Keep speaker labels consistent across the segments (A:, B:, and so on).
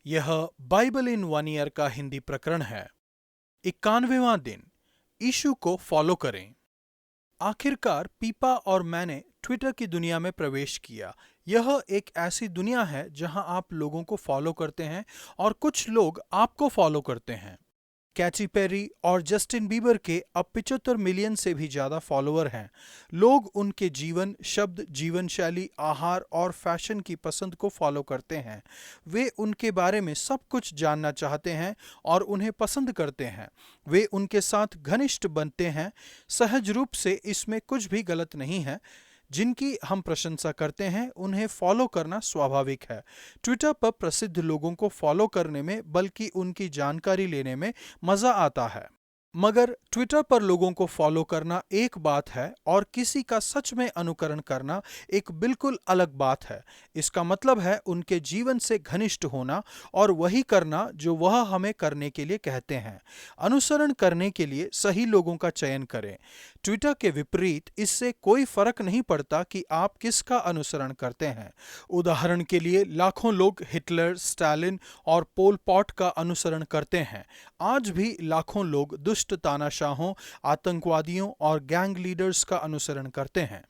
A: यह बाइबल इन 1 ईयर का हिंदी प्रकरण है। 91वां दिन, यीशु को फॉलो करें। आखिरकार पीपा और मैंने ट्विटर की दुनिया में प्रवेश किया। यह एक ऐसी दुनिया है जहां आप लोगों को फॉलो करते हैं और कुछ लोग आपको फॉलो करते हैं। कैटी पेरी और जस्टिन बीबर के अब 75 मिलियन से भी ज्यादा फॉलोअर हैं। लोग उनके जीवन, शब्द, जीवन शैली, आहार और फैशन की पसंद को फॉलो करते हैं। वे उनके बारे में सब कुछ जानना चाहते हैं और उन्हें पसंद करते हैं। वे उनके साथ घनिष्ठ बनते हैं। सहज रूप से इसमें कुछ भी गलत नहीं है। जिनकी हम प्रशंसा करते हैं उन्हें फॉलो करना स्वाभाविक है। ट्विटर पर प्रसिद्ध लोगों को फॉलो करने में बल्कि उनकी जानकारी लेने में मजा आता है। मगर ट्विटर पर लोगों को फॉलो करना एक बात है और किसी का सच में अनुकरण करना एक बिल्कुल अलग बात है। इसका मतलब है उनके जीवन से घनिष्ठ होना और वही करना जो वह हमें करने के लिए कहते हैं। अनुसरण करने के लिए सही लोगों का चयन करें। ट्विटर के विपरीत इससे कोई फर्क नहीं पड़ता कि आप किसका अनुसरण करते हैं। उदाहरण के लिए लाखों लोग हिटलर, स्टालिन और पोल पॉट का अनुसरण करते हैं। आज भी लाखों लोग दुष्ट तानाशाहों, आतंकवादियों और गैंग लीडर्स का अनुसरण करते हैं।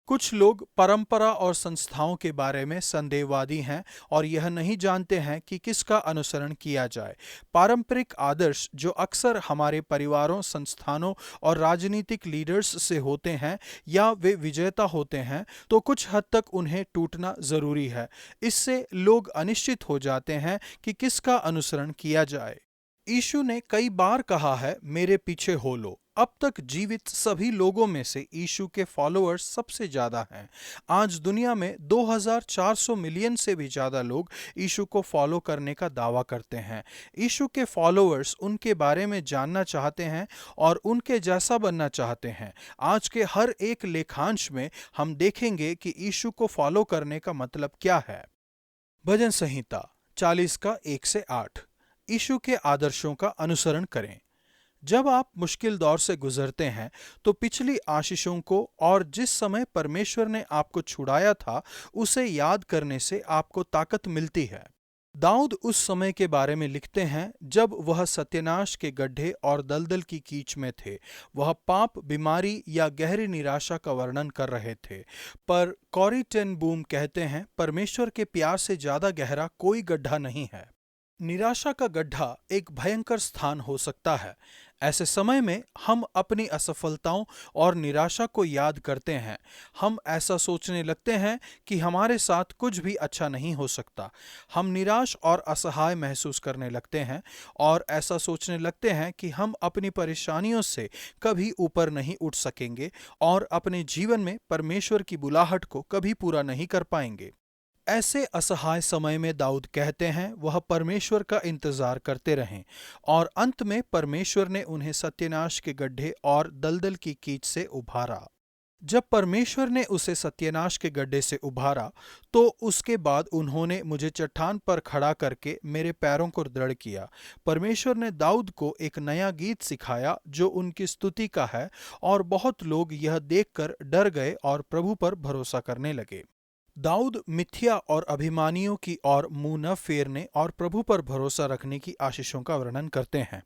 A: कुछ लोग परंपरा और संस्थाओं के बारे में संदेहवादी हैं और यह नहीं जानते हैं कि किसका अनुसरण किया जाए। पारंपरिक आदर्श जो अक्सर हमारे परिवारों, संस्थानों और राजनीतिक लीडर्स से होते हैं या वे विजेता होते हैं, तो कुछ हद तक उन्हें टूटना जरूरी है। इससे लोग अनिश्चित हो जाते हैं कि किसका अनुसरण किया जाए। यीशु ने कई बार कहा है, मेरे पीछे हो लो। अब तक जीवित सभी लोगों में से यीशु के फॉलोअर्स सबसे ज्यादा हैं। आज दुनिया में 2400 मिलियन से भी ज्यादा लोग यीशु को फॉलो करने का दावा करते हैं। यीशु के फॉलोअर्स उनके बारे में जानना चाहते हैं और उनके जैसा बनना चाहते हैं। आज के हर एक लेखांश में हम देखेंगे कि यीशु को फॉलो करने का मतलब क्या है। भजन संहिता 40 का 1 से 8। यीशु के आदर्शों का अनुसरण करें। जब आप मुश्किल दौर से गुजरते हैं तो पिछली आशीषों को और जिस समय परमेश्वर ने आपको छुड़ाया था उसे याद करने से आपको ताकत मिलती है। दाऊद उस समय के बारे में लिखते हैं जब वह सत्यानाश के गड्ढे और दलदल की कीच में थे। वह पाप, बीमारी या गहरी निराशा का वर्णन कर रहे थे। पर कॉरी टेन बूम कहते हैं, परमेश्वर के प्यार से ज्यादा गहरा कोई गड्ढा नहीं है। निराशा का गड्ढा एक भयंकर स्थान हो सकता है। ऐसे समय में हम अपनी असफलताओं और निराशा को याद करते हैं। हम ऐसा सोचने लगते हैं कि हमारे साथ कुछ भी अच्छा नहीं हो सकता। हम निराश और असहाय महसूस करने लगते हैं और ऐसा सोचने लगते हैं कि हम अपनी परेशानियों से कभी ऊपर नहीं उठ सकेंगे और अपने जीवन में परमेश्वर की बुलाहट को कभी पूरा नहीं कर पाएंगे। ऐसे असहाय समय में दाऊद कहते हैं वह परमेश्वर का इंतजार करते रहें और अंत में परमेश्वर ने उन्हें सत्यानाश के गड्ढे और दलदल की कीच से उभारा। जब परमेश्वर ने उसे सत्यानाश के गड्ढे से उभारा तो उसके बाद उन्होंने मुझे चट्टान पर खड़ा करके मेरे पैरों को दृढ़ किया। परमेश्वर ने दाऊद को एक नया गीत सिखाया जो उनकी स्तुति का है और बहुत लोग यह देखकर डर गए और प्रभु पर भरोसा करने लगे। दाऊद मिथ्या और अभिमानियों की ओर मुंह न फेरने और प्रभु पर भरोसा रखने की आशीषों का वर्णन करते हैं।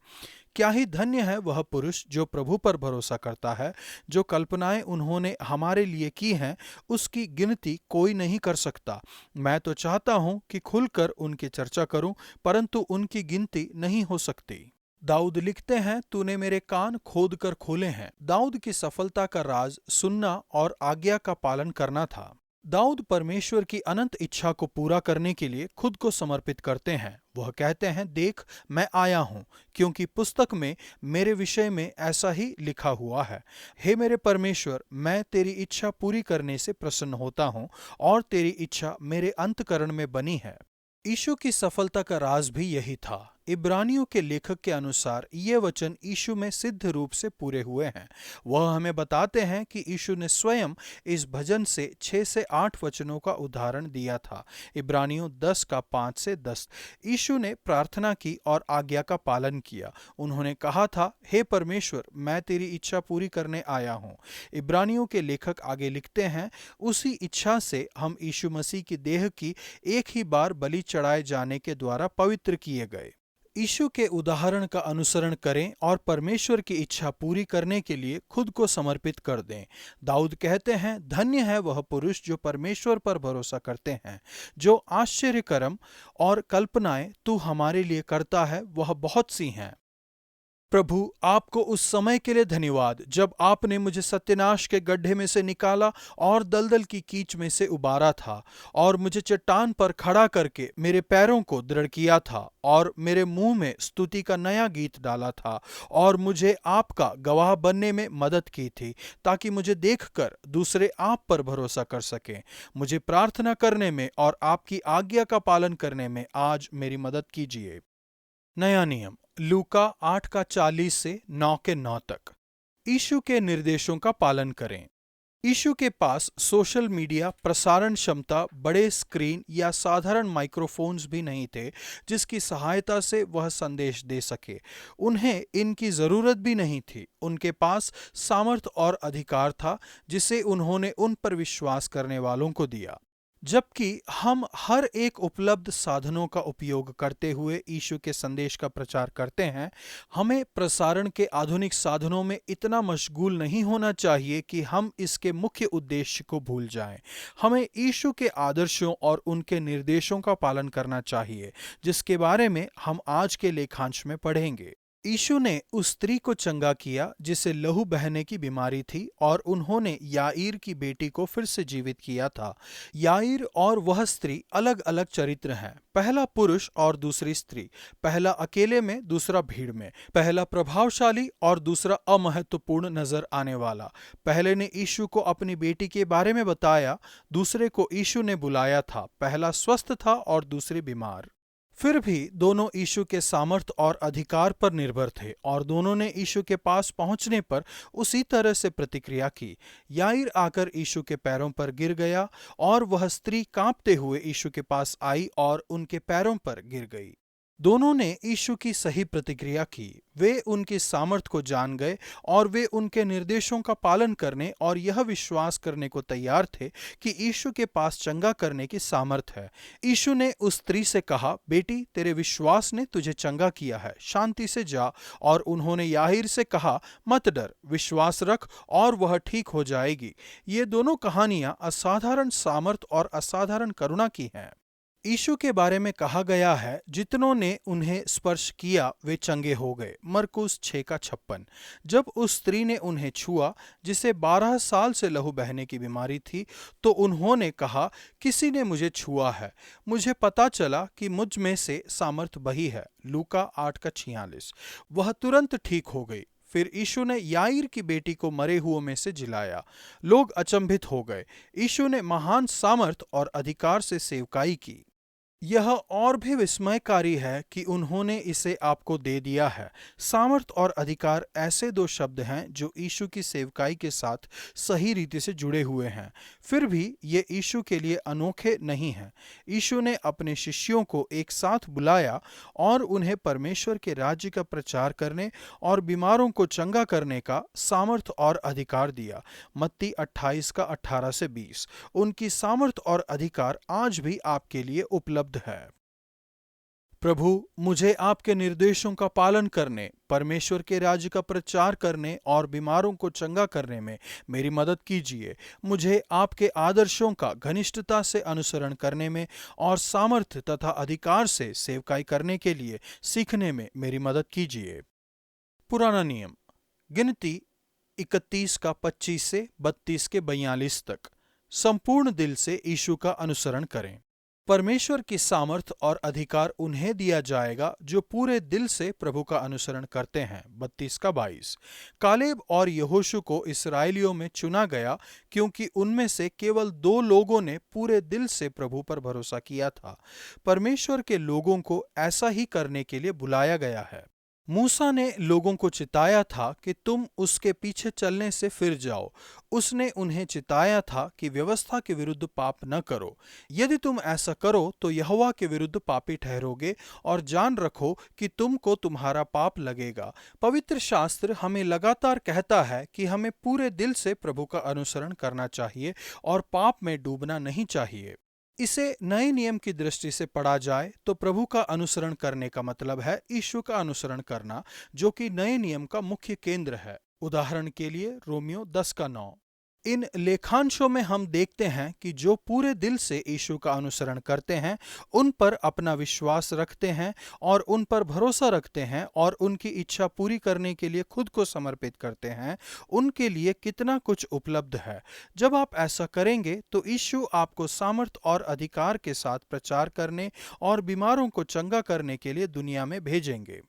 A: क्या ही धन्य है वह पुरुष जो प्रभु पर भरोसा करता है। जो कल्पनाएं उन्होंने हमारे लिए की हैं उसकी गिनती कोई नहीं कर सकता। मैं तो चाहता हूं कि खुलकर उनकी चर्चा करूं, परंतु उनकी गिनती नहीं हो सकती। दाऊद लिखते हैं, तूने मेरे कान खोद कर खोले हैं। दाऊद की सफलता का राज सुनना और आज्ञा का पालन करना था। दाऊद परमेश्वर की अनंत इच्छा को पूरा करने के लिए खुद को समर्पित करते हैं। वह कहते हैं, देख मैं आया हूं, क्योंकि पुस्तक में मेरे विषय में ऐसा ही लिखा हुआ है। हे मेरे परमेश्वर, मैं तेरी इच्छा पूरी करने से प्रसन्न होता हूं और तेरी इच्छा मेरे अंतःकरण में बनी है। यीशु की सफलता का राज भी यही था। इब्रानियों के लेखक के अनुसार ये वचन यीशु में सिद्ध रूप से पूरे हुए हैं। वह हमें बताते हैं कि यीशु ने स्वयं इस भजन से 6 से 8 वचनों का उदाहरण दिया था। इब्रानियों 10 का 5 से 10। यीशु ने प्रार्थना की और आज्ञा का पालन किया। उन्होंने कहा था, हे परमेश्वर, मैं तेरी इच्छा पूरी करने आया हूँ। इब्रानियों के लेखक आगे लिखते हैं, उसी इच्छा से हम यीशु मसीह की देह की एक ही बार बलि चढ़ाए जाने के द्वारा पवित्र किए गए। यीशु के उदाहरण का अनुसरण करें और परमेश्वर की इच्छा पूरी करने के लिए खुद को समर्पित कर दें। दाऊद कहते हैं, धन्य है वह पुरुष जो परमेश्वर पर भरोसा करते हैं। जो आश्चर्य कर्म और कल्पनाएं तू हमारे लिए करता है वह बहुत सी हैं। प्रभु, आपको उस समय के लिए धन्यवाद जब आपने मुझे सत्यानाश के गड्ढे में से निकाला और दलदल की कीच में से उबारा था और मुझे चट्टान पर खड़ा करके मेरे पैरों को दृढ़ किया था और मेरे मुंह में स्तुति का नया गीत डाला था और मुझे आपका गवाह बनने में मदद की थी ताकि मुझे देखकर दूसरे आप पर भरोसा कर सकें। मुझे प्रार्थना करने में और आपकी आज्ञा का पालन करने में आज मेरी मदद कीजिए। नया नियम लूका 8 का 40 से 9 के 9 तक। यीशु के निर्देशों का पालन करें। यीशु के पास सोशल मीडिया, प्रसारण क्षमता, बड़े स्क्रीन या साधारण माइक्रोफोन्स भी नहीं थे जिसकी सहायता से वह संदेश दे सके। उन्हें इनकी जरूरत भी नहीं थी। उनके पास सामर्थ और अधिकार था जिसे उन्होंने उन पर विश्वास करने वालों को दिया। जबकि हम हर एक उपलब्ध साधनों का उपयोग करते हुए यीशु के संदेश का प्रचार करते हैं, हमें प्रसारण के आधुनिक साधनों में इतना मशगूल नहीं होना चाहिए कि हम इसके मुख्य उद्देश्य को भूल जाएं। हमें यीशु के आदर्शों और उनके निर्देशों का पालन करना चाहिए, जिसके बारे में हम आज के लेखांश में पढ़ेंगे। यीशु ने उस स्त्री को चंगा किया जिसे लहू बहने की बीमारी थी और उन्होंने याईर की बेटी को फिर से जीवित किया था। याईर और वह स्त्री अलग अलग चरित्र हैं। पहला पुरुष और दूसरी स्त्री, पहला अकेले में, दूसरा भीड़ में, पहला प्रभावशाली और दूसरा अमहत्वपूर्ण नजर आने वाला। पहले ने यीशु को अपनी बेटी के बारे में बताया, दूसरे को यीशु ने बुलाया था। पहला स्वस्थ था और दूसरी बीमार। फिर भी दोनों यीशु के सामर्थ्य और अधिकार पर निर्भर थे और दोनों ने यीशु के पास पहुंचने पर उसी तरह से प्रतिक्रिया की। याईर आकर यीशु के पैरों पर गिर गया और वह स्त्री कांपते हुए यीशु के पास आई और उनके पैरों पर गिर गई। दोनों ने यीशु की सही प्रतिक्रिया की। वे उनकी सामर्थ्य को जान गए और वे उनके निर्देशों का पालन करने और यह विश्वास करने को तैयार थे कि यीशु के पास चंगा करने की सामर्थ्य है। यीशु ने उस स्त्री से कहा, बेटी, तेरे विश्वास ने तुझे चंगा किया है, शांति से जा। और उन्होंने याईर से कहा, मत डर, विश्वास रख और वह ठीक हो जाएगी। ये दोनों कहानियां असाधारण सामर्थ्य और असाधारण करुणा की हैं। यीशु के बारे में कहा गया है, जितनों ने उन्हें स्पर्श किया वे चंगे हो गए। मरकुस 6 का 56। जब उस स्त्री ने उन्हें छुआ जिसे 12 साल से लहू बहने की बीमारी थी, तो उन्होंने कहा, किसी ने मुझे छुआ है, मुझे पता चला कि मुझ में से सामर्थ बही है। लूका 8 का 46। वह तुरंत ठीक हो गई। फिर यीशु ने याईर की बेटी को मरे हुओं में से जिलाया। लोग अचंभित हो गए। यीशु ने महान सामर्थ और अधिकार से सेवकाई की। यह और भी विस्मयकारी है कि उन्होंने इसे आपको दे दिया है। सामर्थ और अधिकार ऐसे दो शब्द हैं जो यीशु की सेवकाई के साथ सही रीति से जुड़े हुए हैं। फिर भी ये यीशु के लिए अनोखे नहीं हैं। यीशु ने अपने शिष्यों को एक साथ बुलाया और उन्हें परमेश्वर के राज्य का प्रचार करने और बीमारों को चंगा करने का सामर्थ और अधिकार दिया। मत्ती 28 का 18 से 20। उनकी सामर्थ और अधिकार आज भी आपके लिए उपलब्ध है। प्रभु, मुझे आपके निर्देशों का पालन करने, परमेश्वर के राज्य का प्रचार करने और बीमारों को चंगा करने में मेरी मदद कीजिए। मुझे आपके आदर्शों का घनिष्ठता से अनुसरण करने में और सामर्थ्य तथा अधिकार से सेवकाई करने के लिए सीखने में मेरी मदद कीजिए। पुराना नियम गिनती 31 का 25 से 32 के 42 तक। संपूर्ण दिल से यीशु का अनुसरण करें। परमेश्वर की सामर्थ और अधिकार उन्हें दिया जाएगा जो पूरे दिल से प्रभु का अनुसरण करते हैं। 32 का 22। कालेब और यहोशू को इसराइलियों में चुना गया क्योंकि उनमें से केवल 2 लोगों ने पूरे दिल से प्रभु पर भरोसा किया था। परमेश्वर के लोगों को ऐसा ही करने के लिए बुलाया गया है। मूसा ने लोगों को चिताया था कि तुम उसके पीछे चलने से फिर जाओ। उसने उन्हें चिताया था कि व्यवस्था के विरुद्ध पाप न करो। यदि तुम ऐसा करो तो यहोवा के विरुद्ध पापी ठहरोगे और जान रखो कि तुमको तुम्हारा पाप लगेगा। पवित्र शास्त्र हमें लगातार कहता है कि हमें पूरे दिल से प्रभु का अनुसरण करना चाहिए और पाप में डूबना नहीं चाहिए। इसे नए नियम की दृष्टि से पढ़ा जाए तो प्रभु का अनुसरण करने का मतलब है यीशु का अनुसरण करना, जो कि नए नियम का मुख्य केंद्र है। उदाहरण के लिए रोमियो 10 का 9। इन लेखांशों में हम देखते हैं कि जो पूरे दिल से यीशु का अनुसरण करते हैं, उन पर अपना विश्वास रखते हैं और उन पर भरोसा रखते हैं और उनकी इच्छा पूरी करने के लिए खुद को समर्पित करते हैं, उनके लिए कितना कुछ उपलब्ध है। जब आप ऐसा करेंगे तो यीशु आपको सामर्थ और अधिकार के साथ प्रचार करने और बीमारों को चंगा करने के लिए दुनिया में भेजेंगे।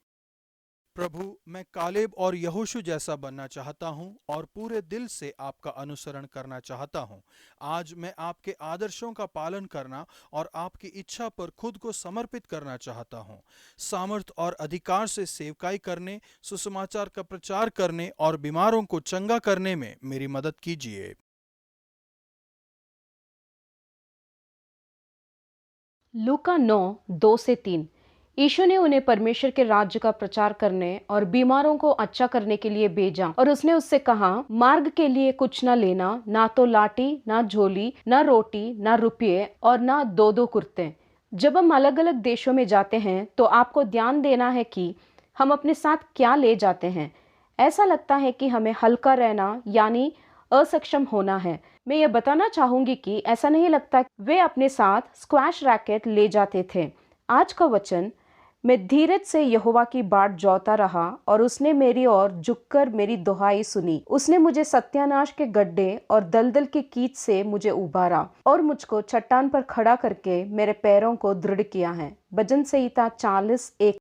A: प्रभु, मैं कालेब और यहोशू जैसा बनना चाहता हूँ और पूरे दिल से आपका अनुसरण करना चाहता हूँ। आज मैं आपके आदर्शों का पालन करना और आपकी इच्छा पर खुद को समर्पित करना चाहता हूँ। सामर्थ और अधिकार से सेवकाई करने, सुसमाचार का प्रचार करने और बीमारों को चंगा करने में मेरी मदद कीजिए।
B: लूका 9:2-3। यीशु ने उन्हें परमेश्वर के राज्य का प्रचार करने और बीमारों को अच्छा करने के लिए भेजा और उसने उससे कहा, मार्ग के लिए कुछ न लेना, ना तो लाठी, ना झोली, ना रोटी, ना रुपये और ना 2-2 कुर्ते। जब हम अलग अलग देशों में जाते हैं तो आपको ध्यान देना है कि हम अपने साथ क्या ले जाते हैं। ऐसा लगता है कि हमें हल्का रहना यानी असक्षम होना है। मैं ये बताना चाहूंगी कि ऐसा नहीं लगता। वे अपने साथ स्क्वैश रैकेट ले जाते थे। आज का वचन, मैं धीरज से यहोवा की बाट जोता रहा और उसने मेरी ओर झुककर मेरी दुहाई सुनी। उसने मुझे सत्यानाश के गड्ढे और दलदल की कीच से मुझे उबारा और मुझको चट्टान पर खड़ा करके मेरे पैरों को दृढ़ किया है। भजन संहिता 40:1।